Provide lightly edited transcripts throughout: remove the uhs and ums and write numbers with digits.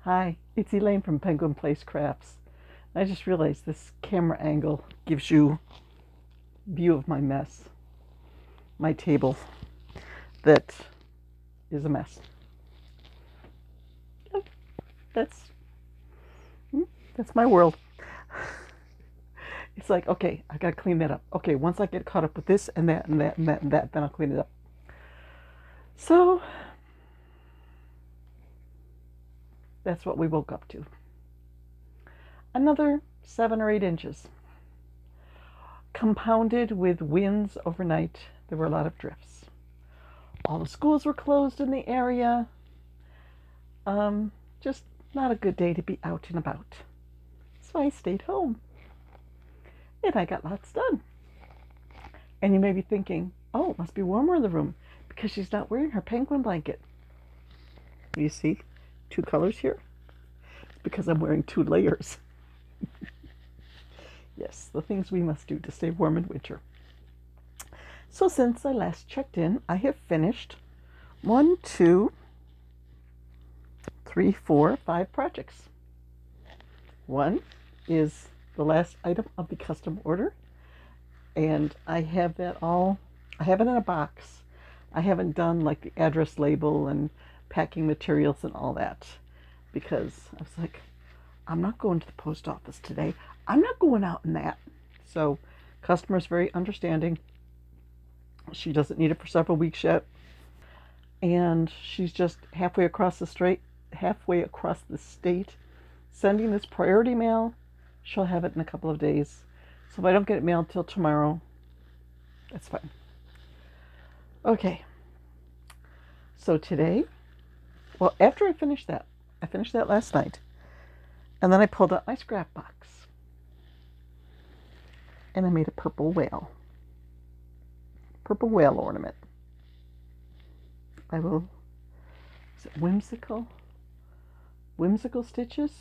Hi, it's Elaine from Penguin Place Crafts. I just realized this camera angle gives you view of my mess, my table that is a mess. That's that's my world. It's like, okay, I gotta clean that up. Okay, once I get caught up with this and that and that and that and that, then I'll clean it up. So that's what we woke up to. Another 7 or 8 inches. Compounded with winds overnight, there were a lot of drifts. All the schools were closed in the area. Just not a good day to be out and about. So I stayed home. And I got lots done. And you may be thinking, oh, it must be warmer in the room because she's not wearing her penguin blanket. You see 2 colors here? It's because I'm wearing 2 layers. Yes, the things we must do to stay warm in winter. So since I last checked in, I have finished 1, 2, 3, 4, 5 projects. One is the last item of the custom order, and I have that all, I have it in a box. I haven't done like the address label and packing materials and all that because I was like, I'm not going to the post office today. I'm not going out in that. So customer's very understanding. She doesn't need it for several weeks yet. And she's just halfway across the state, sending this priority mail. She'll have it in a couple of days. So if I don't get it mailed till tomorrow, that's fine. Okay. So today, well, after I finished that last night. And then I pulled out my scrap box. And I made a purple whale ornament. Is it whimsical stitches?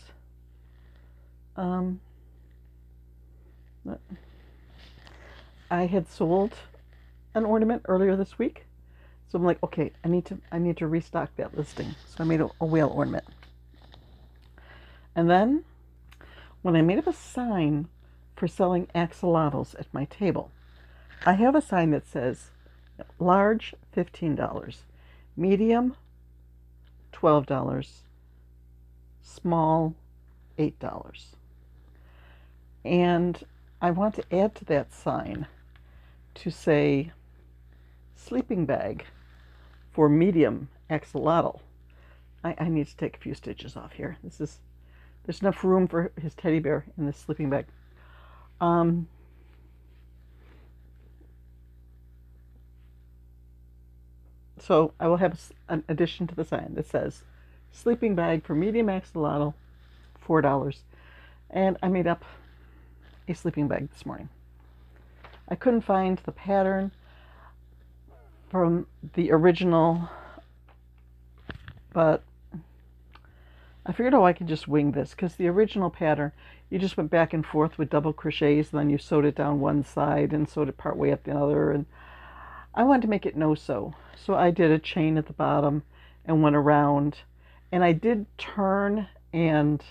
I had sold an ornament earlier this week, so I'm like, okay, I need to restock that listing. So I made a whale ornament. And then when I made up a sign for selling axolotls at my table, I have a sign that says large $15, medium $12, small $8. And I want to add to that sign to say sleeping bag for medium axolotl. I need to take a few stitches off here. There's enough room for his teddy bear in this sleeping bag. So I will have an addition to the sign that says sleeping bag for medium axolotl, $4. And I made up a sleeping bag this morning. I couldn't find the pattern from the original, but I figured, I could just wing this because the original pattern, you just went back and forth with double crochets and then you sewed it down one side and sewed it part way up the other. And I wanted to make it no-sew. So I did a chain at the bottom and went around. And I did turn and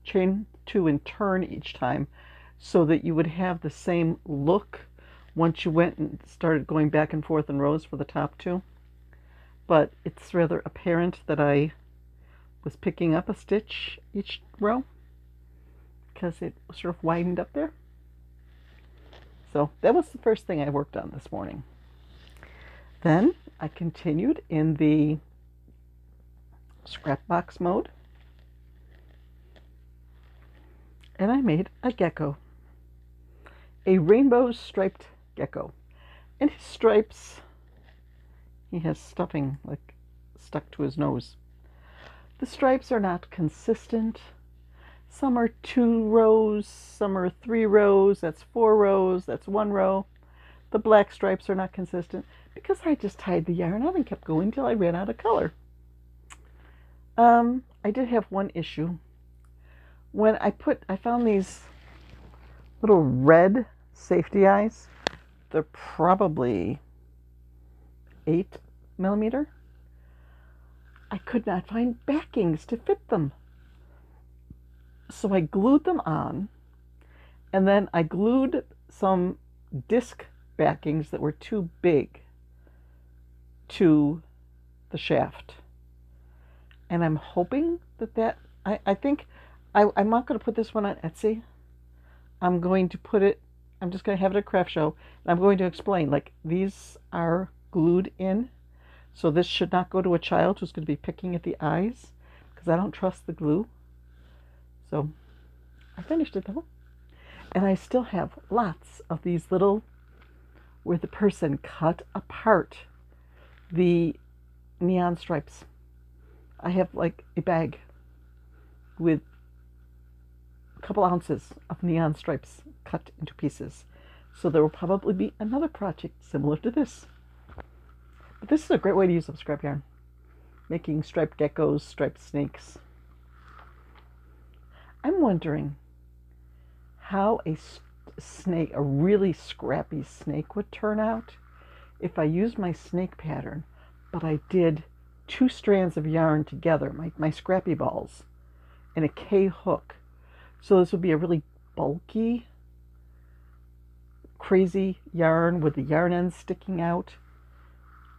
chain 2 and turn each time so that you would have the same look once you went and started going back and forth in rows for the top 2. But it's rather apparent that I was picking up a stitch each row because it sort of widened up there. So that was the first thing I worked on this morning. Then I continued in the scrap box mode. And I made a gecko. A rainbow striped gecko. And his stripes, he has stuffing like stuck to his nose. The stripes are not consistent. Some are 2 rows, some are 3 rows, that's 4 rows, that's 1 row. The black stripes are not consistent because I just tied the yarn on and kept going till I ran out of color. I did have one issue. When I found these little red safety eyes. They're probably 8 millimeter. I could not find backings to fit them. So I glued them on, and then I glued some disc backings that were too big to the shaft. And I'm hoping that I think I'm not going to put this one on Etsy. I'm going to put it, I'm just going to have it at a craft show, and I'm going to explain, like, these are glued in, so this should not go to a child who's going to be picking at the eyes, because I don't trust the glue. So I finished it though. And I still have lots of these little, where the person cut apart the neon stripes. I have like a bag with a couple ounces of neon stripes cut into pieces. So there will probably be another project similar to this. But this is a great way to use up scrap yarn. Making striped geckos, striped snakes. I'm wondering how a snake, a really scrappy snake, would turn out if I used my snake pattern, but I did 2 strands of yarn together, my scrappy balls, and a K hook. So this would be a really bulky, crazy yarn with the yarn ends sticking out.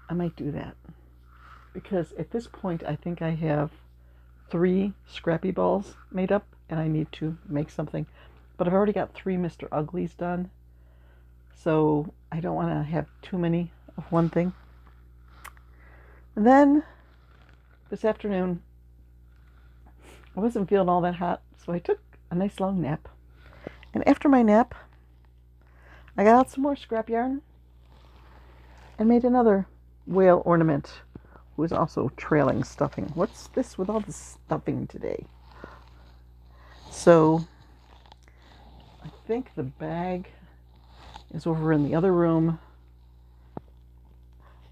I might do that, because at this point I think I have 3 scrappy balls made up, and I need to make something. But I've already got 3 Mr. Uglies done, so I don't want to have too many of one thing. And then this afternoon, I wasn't feeling all that hot, so I took a nice long nap. And after my nap, I got out some more scrap yarn and made another whale ornament, who is also trailing stuffing. What's this with all the stuffing today? So I think the bag is over in the other room.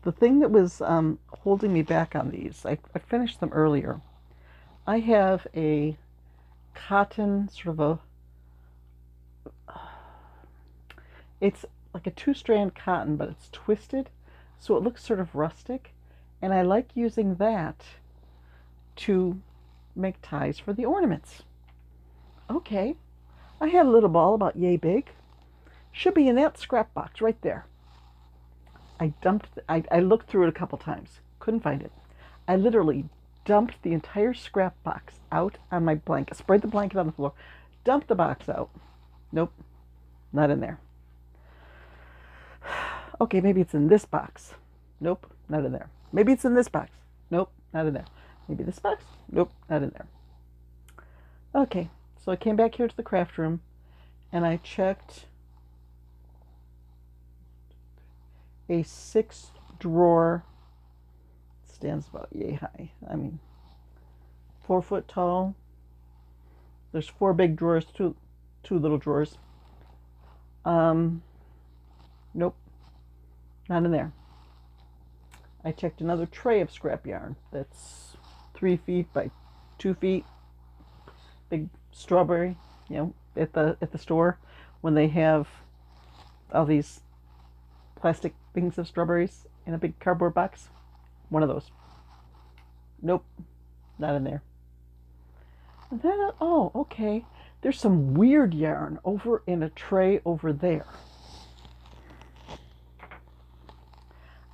The thing that was holding me back on these, I finished them earlier. I have a cotton, sort of it's like a 2-strand cotton, but it's twisted, so it looks sort of rustic. And I like using that to make ties for the ornaments. Okay, I had a little ball about yay big. Should be in that scrap box right there. I looked through it a couple times. Couldn't find it. I literally dumped the entire scrap box out on my blanket. Spread the blanket on the floor. Dumped the box out. Nope, not in there. Okay, maybe it's in this box. Nope, not in there. Maybe it's in this box. Nope, not in there. Maybe this box? Nope, not in there. Okay, so I came back here to the craft room, and I checked a 6-drawer, stands about yay high. I mean, 4 foot tall. There's 4 big drawers, 2 little drawers. Nope, not in there. I checked another tray of scrap yarn that's 3 feet by 2 feet. Big strawberry, you know, at the store when they have all these plastic things of strawberries in a big cardboard box. One of those. Nope, not in there. And then, oh, okay, there's some weird yarn over in a tray over there.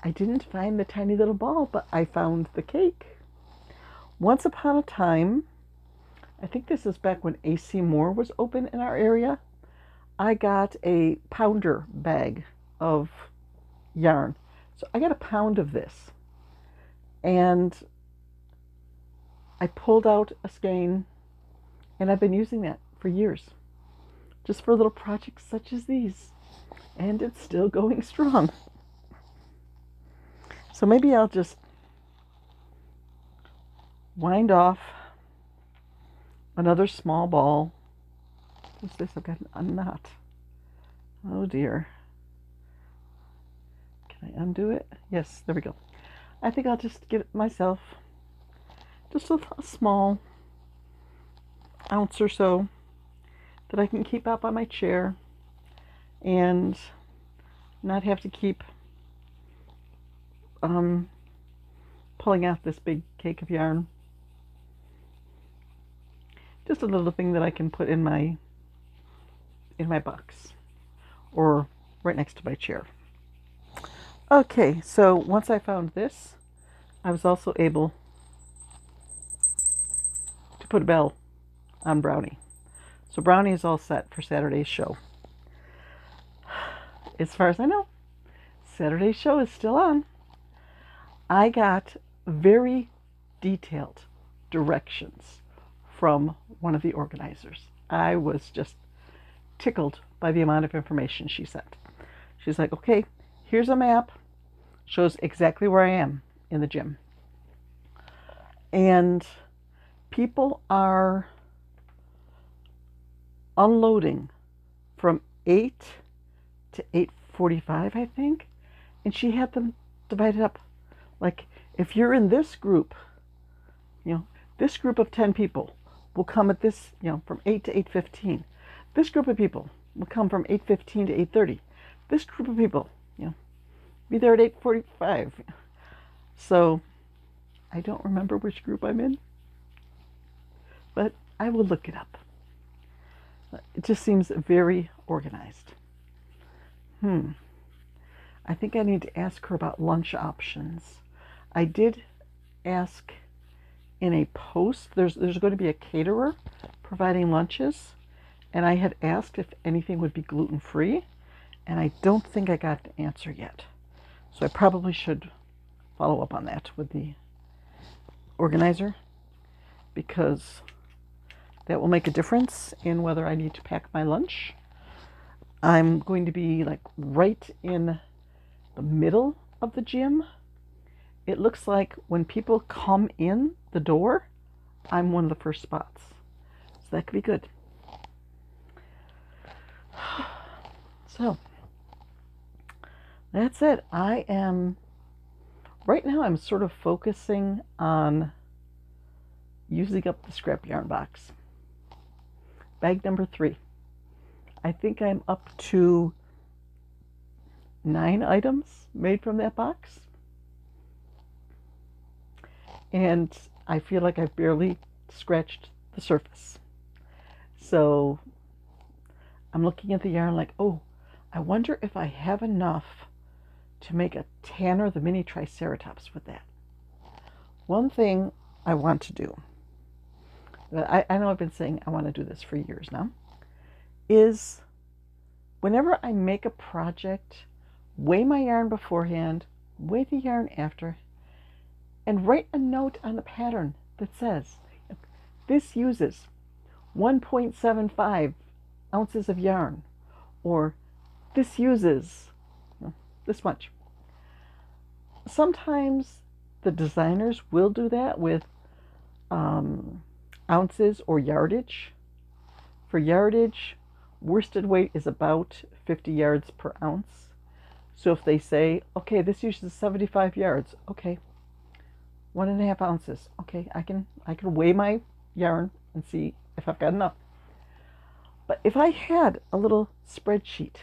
I didn't find the tiny little ball, but I found the cake. Once upon a time, I think this is back when AC Moore was open in our area, I got a pounder bag of yarn. So I got a pound of this, and I pulled out a skein, and I've been using that for years, just for little projects such as these, and it's still going strong. So maybe I'll just wind off another small ball. What's this? I've got a knot. Oh dear. Can I undo it? Yes, there we go. I think I'll just get myself just a small ounce or so that I can keep out by my chair and not have to keep pulling out this big cake of yarn. Just a little thing that I can put in my box or right next to my chair. Okay, so once I found this, I was also able to put a bell on Brownie. So Brownie is all set for Saturday's show. As far as I know, Saturday's show is still on. I got very detailed directions from one of the organizers. I was just tickled by the amount of information she sent. She's like, okay, here's a map, shows exactly where I am in the gym. And people are unloading from 8 to 8:45, I think. And she had them divided up. Like, if you're in this group, this group of 10 people will come at this, from 8 to 8:15. This group of people will come from 8:15 to 8:30. This group of people, be there at 8:45. So I don't remember which group I'm in, but I will look it up. It just seems very organized. I think I need to ask her about lunch options. I did ask in a post, there's going to be a caterer providing lunches, and I had asked if anything would be gluten-free, and I don't think I got the answer yet. So I probably should follow up on that with the organizer, because that will make a difference in whether I need to pack my lunch. I'm going to be like right in the middle of the gym. It looks like when people come in the door, I'm one of the first spots. So that could be good. So that's it. Right now I'm sort of focusing on using up the scrap yarn box. Bag number 3. I think I'm up to 9 items made from that box. And I feel like I've barely scratched the surface. So I'm looking at the yarn like, oh, I wonder if I have enough to make a Tanner the Mini Triceratops with that. One thing I want to do, I know I've been saying I want to do this for years now, is whenever I make a project, weigh my yarn beforehand, weigh the yarn after, and write a note on the pattern that says, this uses 1.75 ounces of yarn, or this uses this much. Sometimes the designers will do that with ounces or yardage. For yardage, worsted weight is about 50 yards per ounce. So if they say, okay, this uses 75 yards, okay, 1.5 ounces. Okay, I can weigh my yarn and see if I've got enough. But if I had a little spreadsheet,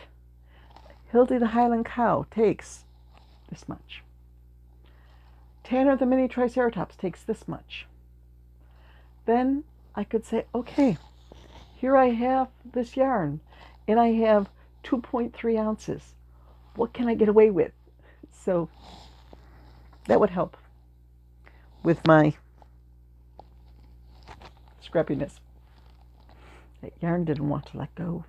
Hilde the Highland Cow takes this much. Tanner the Mini Triceratops takes this much. Then I could say, okay, here I have this yarn, and I have 2.3 ounces. What can I get away with? So that would help with my scrappiness. That yarn didn't want to let go.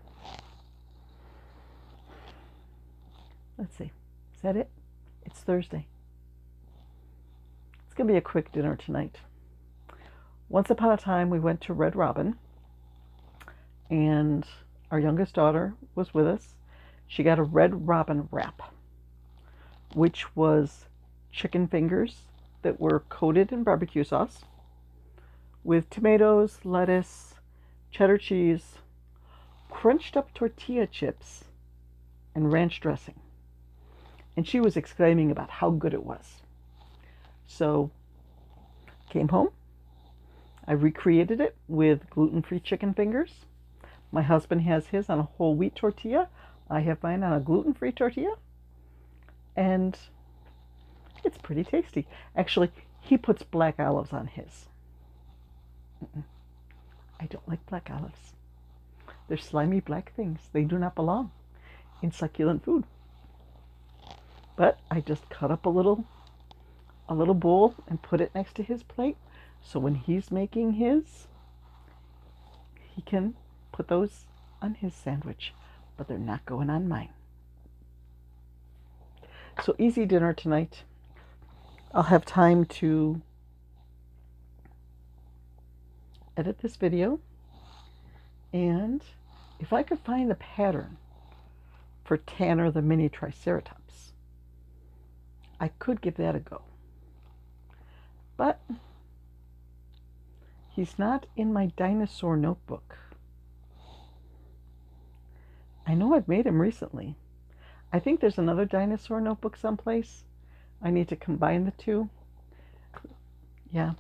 Let's see. Is that it? It's Thursday. It's going to be a quick dinner tonight. Once upon a time, we went to Red Robin, and our youngest daughter was with us. She got a Red Robin wrap, which was chicken fingers that were coated in barbecue sauce with tomatoes, lettuce, cheddar cheese, crunched up tortilla chips, and ranch dressing. And she was exclaiming about how good it was. So, came home. I recreated it with gluten-free chicken fingers. My husband has his on a whole wheat tortilla. I have mine on a gluten-free tortilla. And it's pretty tasty. Actually, He puts black olives on his. I don't like black olives. They're slimy black things. They do not belong in succulent food. But I just cut up a little bowl and put it next to his plate. So when he's making his, he can put those on his sandwich. But they're not going on mine. So easy dinner tonight. I'll have time to edit this video. And if I could find the pattern for Tanner the mini triceratops, I could give that a go. But he's not in my dinosaur notebook. I know I've made him recently. I think there's another dinosaur notebook someplace. I need to combine the two. Yeah.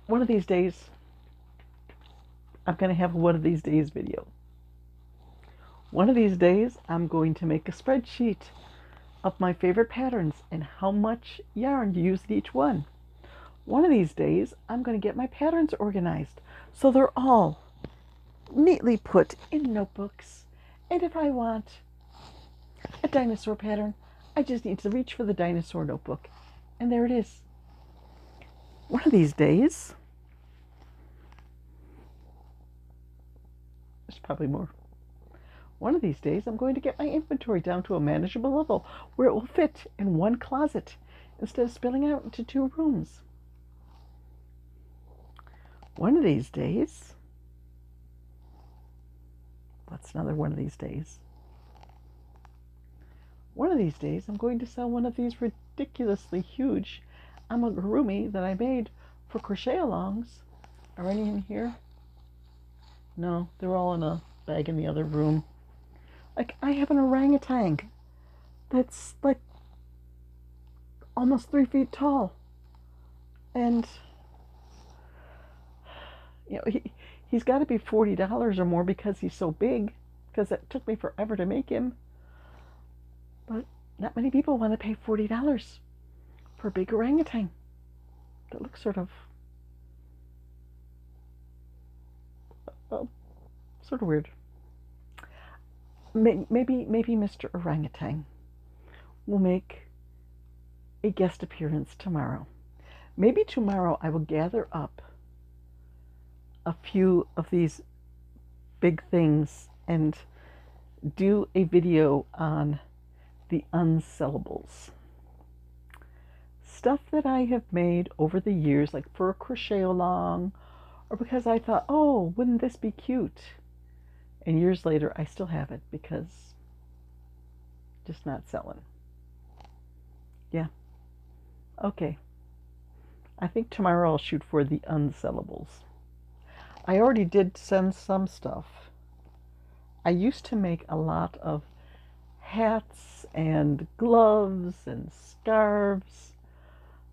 One of these days, I'm going to have a one of these days video. One of these days, I'm going to make a spreadsheet of my favorite patterns and how much yarn to use in each one. One of these days, I'm going to get my patterns organized so they're all neatly put in notebooks. And if I want a dinosaur pattern, I just need to reach for the dinosaur notebook. And there it is. One of these days, there's probably more. One of these days, I'm going to get my inventory down to a manageable level where it will fit in one closet instead of spilling out into 2 rooms. One of these days, that's another one of these days. One of these days, I'm going to sell one of these ridiculously huge amigurumi that I made for crochet-alongs. Are any in here? No, they're all in a bag in the other room. Like, I have an orangutan that's like almost 3 feet tall. And, you know, he's got to be $40 or more because he's so big, because it took me forever to make him. But not many people want to pay $40 for a big orangutan that looks sort of weird. Maybe Mr. Orangutan will make a guest appearance tomorrow. Maybe tomorrow I will gather up a few of these big things and do a video on the unsellables. Stuff that I have made over the years, like for a crochet along, or because I thought, oh, wouldn't this be cute? And years later, I still have it because just not selling. Yeah. Okay. I think tomorrow I'll shoot for the unsellables. I already did send some stuff. I used to make a lot of hats and gloves and scarves.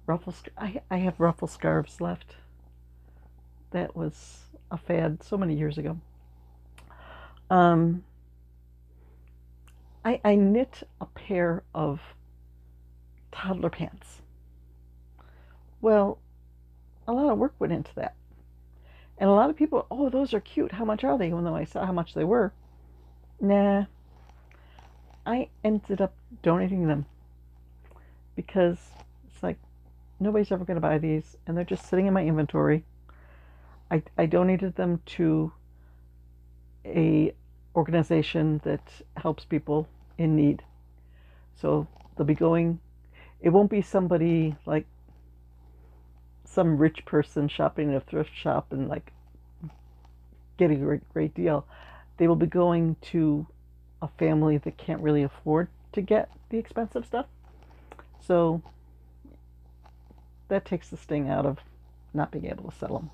I have ruffle scarves left. That was a fad so many years ago. I knit a pair of toddler pants. Well, a lot of work went into that. And a lot of people, oh, those are cute. How much are they? Even though I saw how much they were. Nah. I ended up donating them because it's like nobody's ever going to buy these and they're just sitting in my inventory. I donated them to a organization that helps people in need. So they'll be going, it won't be somebody like some rich person shopping in a thrift shop and like getting a great deal. They will be going to a family that can't really afford to get the expensive stuff. So that takes the sting out of not being able to sell them.